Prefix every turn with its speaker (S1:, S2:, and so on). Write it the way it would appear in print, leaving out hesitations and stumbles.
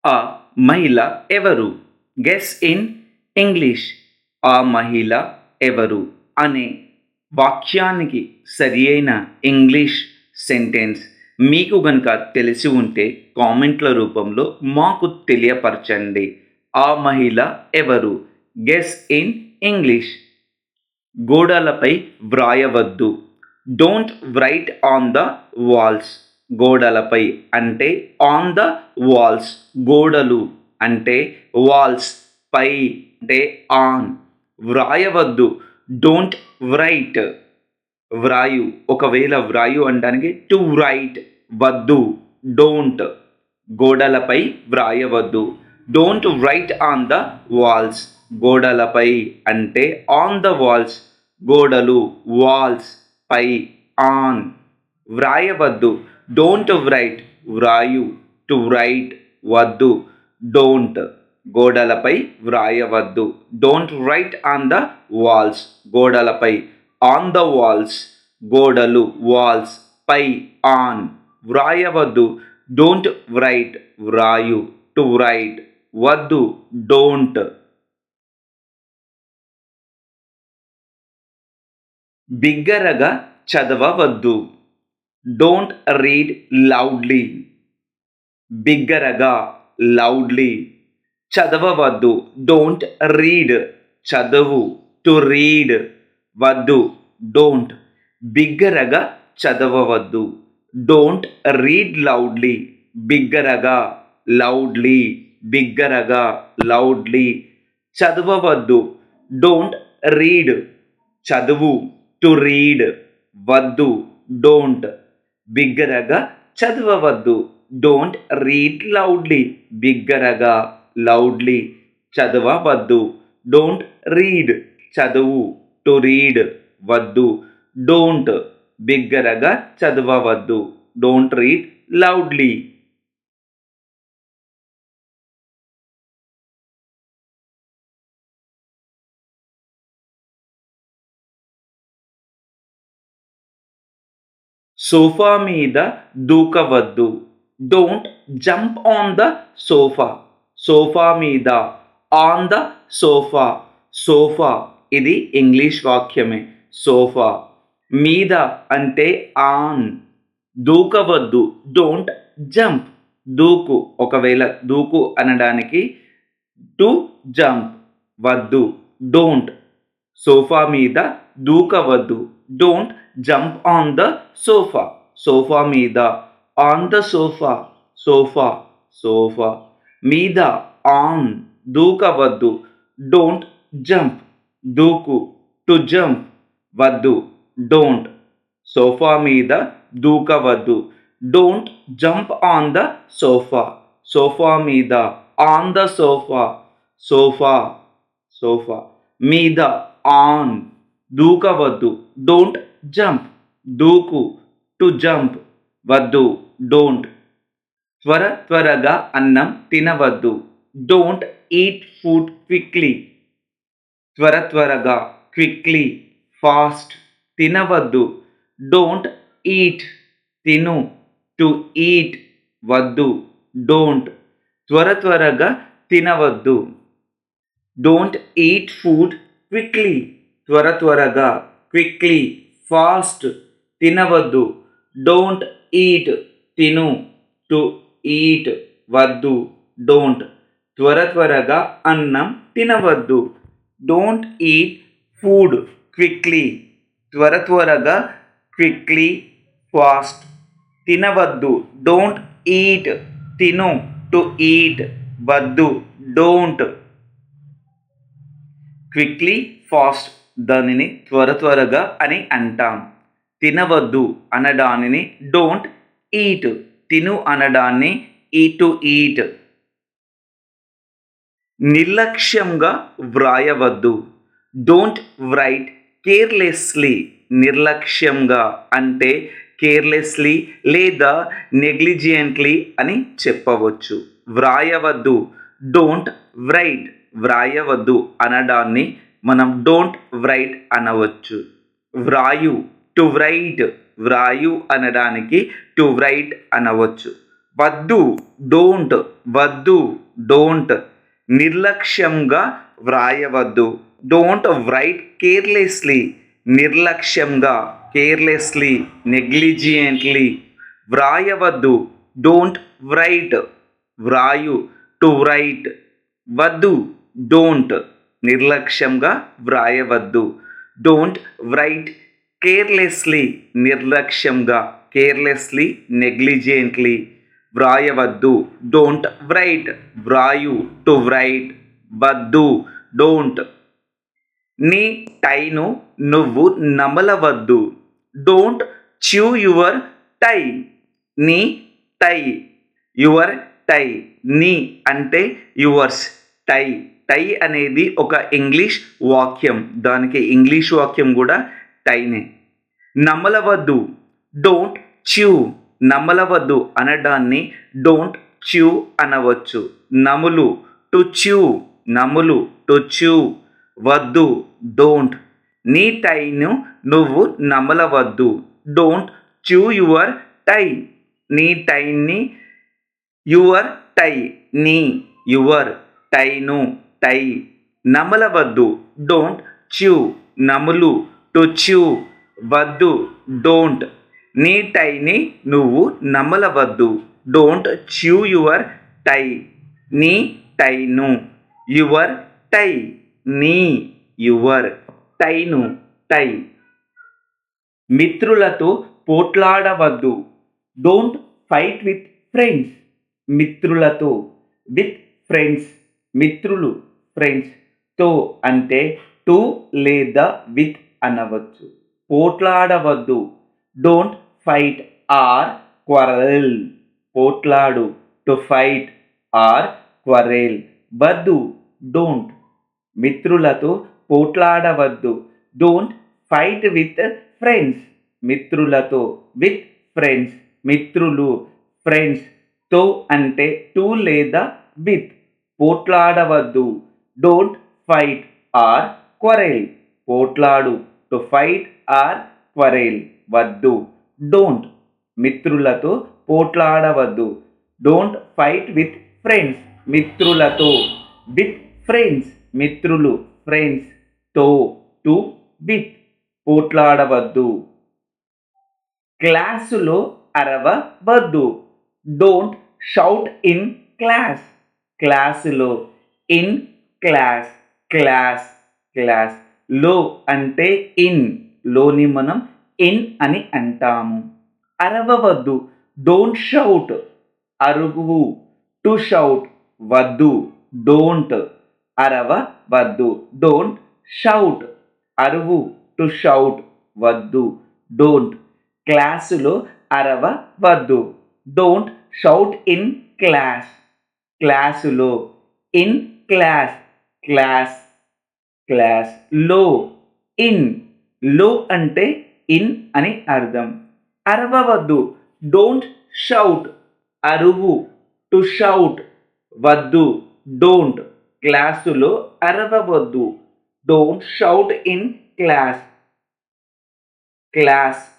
S1: ఆ మహిళ ఎవరు? Guess in English. ఆ మహిళ ఎవరు అనే వాక్యానికి సరియైన ఇంగ్లీష్ సెంటెన్స్ మీకు గనుక తెలిసి ఉంటే కామెంట్ల రూపంలో మాకు తెలియపరచండి. ఆ మహిళ ఎవరు? Guess in English. గోడలపై వ్రాయవద్దు. Don't write on the walls. గోడలపై అంటే ఆన్ ద వాల్స్. గోడలు అంటే వాల్స్. పై అంటే ఆన్. వ్రాయవద్దు. Don't write. వ్రాయు. ఒకవేళ వ్రాయు అనడానికి టు రైట్. వద్దు. డోంట్. గోడలపై వ్రాయవద్దు. Don't write on the walls. గోడలపై అంటే ఆన్ ద వాల్స్. గోడలు వాల్స్. పై ఆన్. వ్రాయవద్దు. Don't write. వ్రాయు. To write. వద్దు. డోంట్. గోడలపై వ్రాయవద్దు. Don't write on the walls. గోడలపై. On the walls. గోడలు వాల్స్. పై ఆన్. వ్రాయవద్దు. Don't write. వ్రాయు. To write. వద్దు. డోంట్. బిగ్గరగా చదవవద్దు. Don't read loudly. బిగ్గరగా లౌడ్లీ చదవవద్దు. Don't read. చదువు. To read. వద్దు. డోంట్. బిగ్గరగా చదవవద్దు. Don't read loudly. బిగ్గరగా లౌడ్లీ. బిగ్గరగా లౌడ్లీ చదవవద్దు. Don't read. చదువు. To read. వద్దు. డోంట్. బిగ్గరగా చదవవద్దు. Don't read loudly. బిగ్గరగా లౌడ్లీ చదవవద్దు. Don't read. చదువు. To read. వద్దు. డోంట్. బిగ్గరగా చదవవద్దు. Don't read loudly. సోఫా మీద దూకవద్దు. Don't jump on the sofa. Sofa మీద. On the sofa. సోఫా ఇది ఇంగ్లీష్ వాక్యమే. సోఫా. మీద అంటే ఆన్. దూకవద్దు. Don't jump. దూకు. ఒకవేళ దూకు అనడానికి టు జంప్. వద్దు. డోంట్. సోఫా మీద దూకవద్దు. Don't jump on the sofa. Sofa మీద. On the sofa. Sofa. Sofa మీద. ఆన్. దూకవద్దు. Don't jump. దూకు. To jump. వద్దు. డోంట్. సోఫా మీద దూకవద్దు. Don't jump on the sofa. Sofa మీద. On the sofa. Sofa. Sofa మీద. ఆన్. దూకవద్దు. Don't jump. దూకు. To jump. వద్దు. డోంట్. త్వరగా అన్నం తినవద్దు. Don't eat food quickly. త్వరగా. క్విక్లీ. ఫాస్ట్. తినవద్దు. Don't eat. తిను. To eat. వద్దు. డోంట్. త్వరగా తినవద్దు. Don't eat food quickly. త్వరగా. క్విక్లీ. ఫాస్ట్. తినవద్దు. Don't eat. తిను. To eat. వద్దు. డోంట్. త్వరగా అన్నం తినవద్దు. Don't eat food quickly. త్వరగా. క్విక్లీ. ఫాస్ట్. తినవద్దు. Don't eat. తిను. To eat. వద్దు. డోంట్. క్విక్లీ. ఫాస్ట్ దానిని త్వరగా అని అంటాం. తినవద్దు అనడానిని డోంట్ ఈట్. తిను అనడాన్ని ఈట్ టు ఈట్. నిర్లక్ష్యంగా వ్రాయవద్దు. Don't write carelessly. నిర్లక్ష్యంగా అంటే కేర్లెస్లీ లేదా నెగ్లిజియెంట్లీ అని చెప్పవచ్చు. వ్రాయవద్దు. Don't right. వ్రాయవద్దు అనడాన్ని మనం డోంట్ రైట్ అనవచ్చు. వ్రాయు. To right. వ్రాయు అనడానికి టు రైట్ అనవచ్చు. వద్దు, డోంట్, వద్దు, డోంట్. నిర్లక్ష్యంగా వ్రాయవద్దు. Don't write carelessly. నిర్లక్ష్యంగా, కేర్లెస్లీ, నెగ్లిజియెంట్లీ. వ్రాయవద్దు, డోంట్ రైట్, వ్రాయు, టు రైట్. వద్దు, డోంట్, నిర్లక్ష్యంగా వ్రాయవద్దు. డోంట్ రైట్ కేర్లెస్లీ, నిర్లక్ష్యంగా, కేర్లెస్లీ, నెగ్లిజెంట్లీ. వ్రాయవద్దు, డోంట్ రైట్, వ్రాయు, టు రైట్. వద్దు, డోంట్. నీ టైను నువ్వు నమలవద్దు. Don't chew your tie. నీ టై, యువర్ టై. నీ అంటే యువర్స్, టై. టై అనేది ఒక ఇంగ్లీష్ వాక్యం, దానికి ఇంగ్లీష్ వాక్యం కూడా టైనే. నమలవద్దు, డోంట్ చ్యూ. నమలవద్దు అనడాన్ని డోంట్ చ్యూ అనవచ్చు. నములు, టు చ్యూ. నములు, టు చ్యూ. వద్దు, డోంట్. నీ టైను నువ్వు నమలవద్దు. Don't chew your tie. నీ టైన్ని, యువర్ టై, నీ, యువర్, టైను, టై. నమలవద్దు, డోంట్ చ్యూ. నములు, టు చ్యూ. వద్దు, డోంట్. నీ టైని నువ్వు నమలవద్దు. Don't chew your tie. నీ టైను, యువర్ టై, నీ, యువర్, టైను, టై. మిత్రులతో పోట్లాడవద్దు. Don't fight with friends. మిత్రులతో, విత్ ఫ్రెండ్స్, మిత్రులు, ఫ్రెండ్స్. తో అంటే టు లేదా విత్ అనవచ్చు. పోట్లాడవద్దు, డోంట్ ఫైట్ ఆర్ క్వరెల్. పోట్లాడు, టు ఫైట్ ఆర్ క్వరెల్. వద్దు, డోంట్. మిత్రులతో పోట్లాడవద్దు. Don't fight with friends. మిత్రులతో, విత్ ఫ్రెండ్స్, మిత్రులు, ఫ్రెండ్స్. తో అంటే టు లేదా విత్. పోట్లాడవద్దు, డోంట్ ఫైట్ ఆర్ క్వరెల్. పోట్లాడు, టు ఫైట్ ఆర్ క్వరెల్. వద్దు, డోంట్. మిత్రులతో పోట్లాడవద్దు. Don't fight with friends. మిత్రులతో, విత్ ఫ్రెండ్స్, మిత్రులు, ఫ్రెండ్స్. తో, టు, విత్. పోట్లాడవద్దు. క్లాసులో అరవవద్దు. Don't shout in class. క్లాసులో, ఇన్ క్లాస్, క్లాస్, క్లాస్. లో అంటే ఇన్. లోని మనం ఇన్ అని అంటాము. అరవవద్దు, డోంట్ షౌట్. అరుగు, టు షౌట్. వద్దు, డోంట్. అరవవద్దు, డోంట్ షౌట్. అరువు, టు షౌట్. వద్దు, డోంట్. క్లాసులో అరవవద్దు. Don't shout in class. క్లాసులో, ఇన్ క్లాస్, క్లాస్, క్లాస్. లో, ఇన్. లో అంటే ఇన్ అని అర్థం. అరవవద్దు, డోంట్ షౌట్. అరువు, టు షౌట్. వద్దు, డోంట్. క్లాసులో అరవవద్దు. Don't shout in class. Class